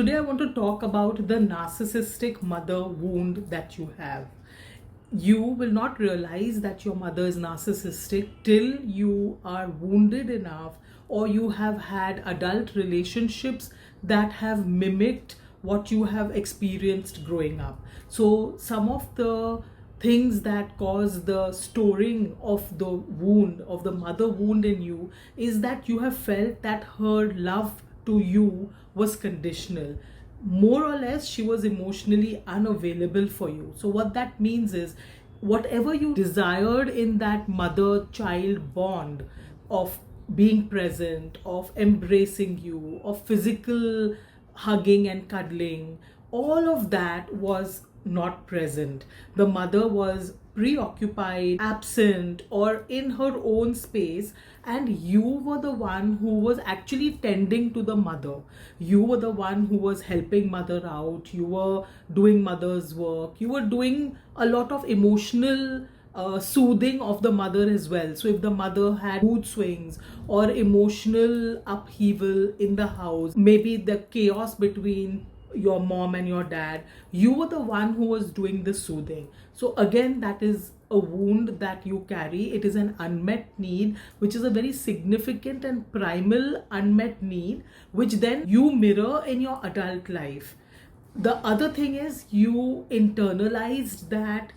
Today I want to talk about the narcissistic mother wound that you have. You will not realize that your mother is narcissistic till you are wounded enough or you have had adult relationships that have mimicked what you have experienced growing up. So some of the things that cause the storing of the wound, of the mother wound in you, is that you have felt that her love to you was conditional. More or less, she was emotionally unavailable for you. So what that means is, whatever you desired in that mother child bond of being present, of embracing you, of physical hugging and cuddling, all of that was not present. The mother was preoccupied, absent, or in her own space, and you were the one who was actually tending to the mother. You were the one who was helping mother out. You were doing mother's work. You were doing a lot of emotional soothing of the mother as well. So if the mother had mood swings or emotional upheaval in the house, maybe the chaos between your mom and your dad, you were the one who was doing the soothing. So again, that is a wound that you carry. It is an unmet need, which is a very significant and primal unmet need, which then you mirror in your adult life. The other thing is, you internalized that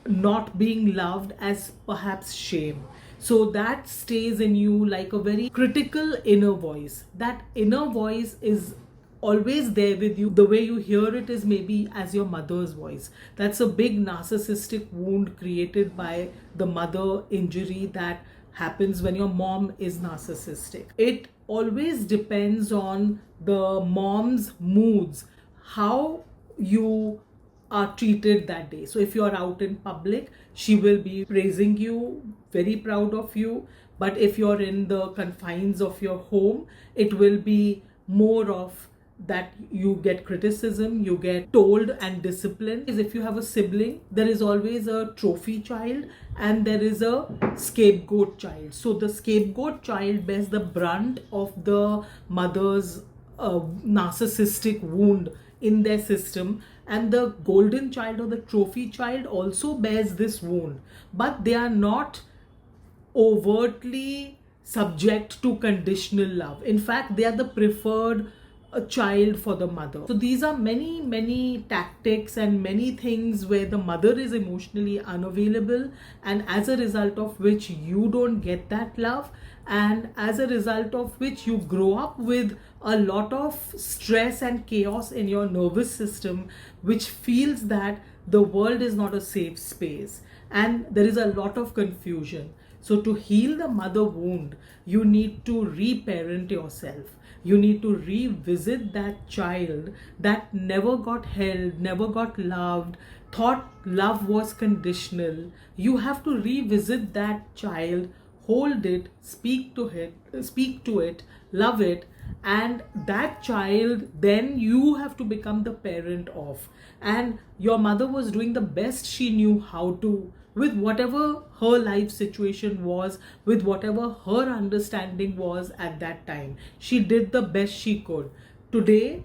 not being loved as perhaps shame. So that stays in you like a very critical inner voice. That inner voice is always there with you. The way you hear it is maybe as your mother's voice. That's a big narcissistic wound created by the mother injury that happens when your mom is narcissistic. It always depends on the mom's moods, how you are treated that day. So if you're out in public, she will be praising you, very proud of you. But if you're in the confines of your home, it will be more of that you get criticism, you get told and disciplined. If you have a sibling, there is always a trophy child and there is a scapegoat child. So the scapegoat child bears the brunt of the mother's narcissistic wound in their system, and the golden child or the trophy child also bears this wound, but they are not overtly subject to conditional love. In fact, they are the preferred child for the mother. So these are many tactics and many things where the mother is emotionally unavailable, and as a result of which you don't get that love, and as a result of which you grow up with a lot of stress and chaos in your nervous system, which feels that the world is not a safe space and there is a lot of confusion. So to heal the mother wound, you need to reparent yourself. You need to revisit that child that never got held, never got loved, thought love was conditional. You have to revisit that child, hold it, speak to it, love it, and that child then you have to become the parent of. And your mother was doing the best she knew how to, with whatever her life situation was, with whatever her understanding was at that time. She did the best she could. Today,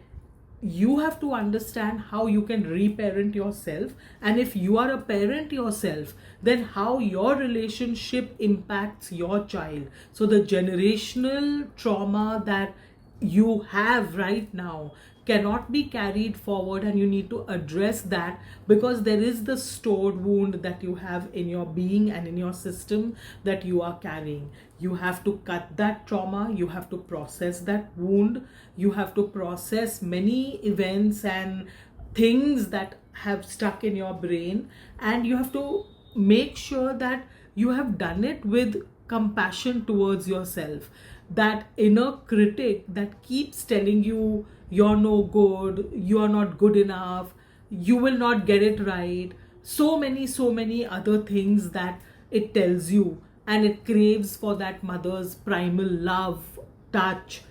you have to understand how you can reparent yourself, and if you are a parent yourself, then how your relationship impacts your child. So the generational trauma that you have right now cannot be carried forward, and you need to address that, because there is the stored wound that you have in your being and in your system that you are carrying. You have to cut that trauma, you have to process that wound, you have to process many events and things that have stuck in your brain, and you have to make sure that you have done it with compassion towards yourself. That inner critic that keeps telling you you're no good, you're not good enough, you will not get it right, so many other things that it tells you, and it craves for that mother's primal love, touch,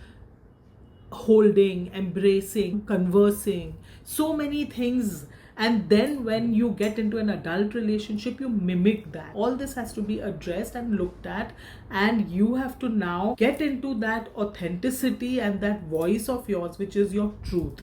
holding, embracing, conversing, so many things. And then when you get into an adult relationship, you mimic that. All this has to be addressed and looked at, and you have to now get into that authenticity and that voice of yours, which is your truth.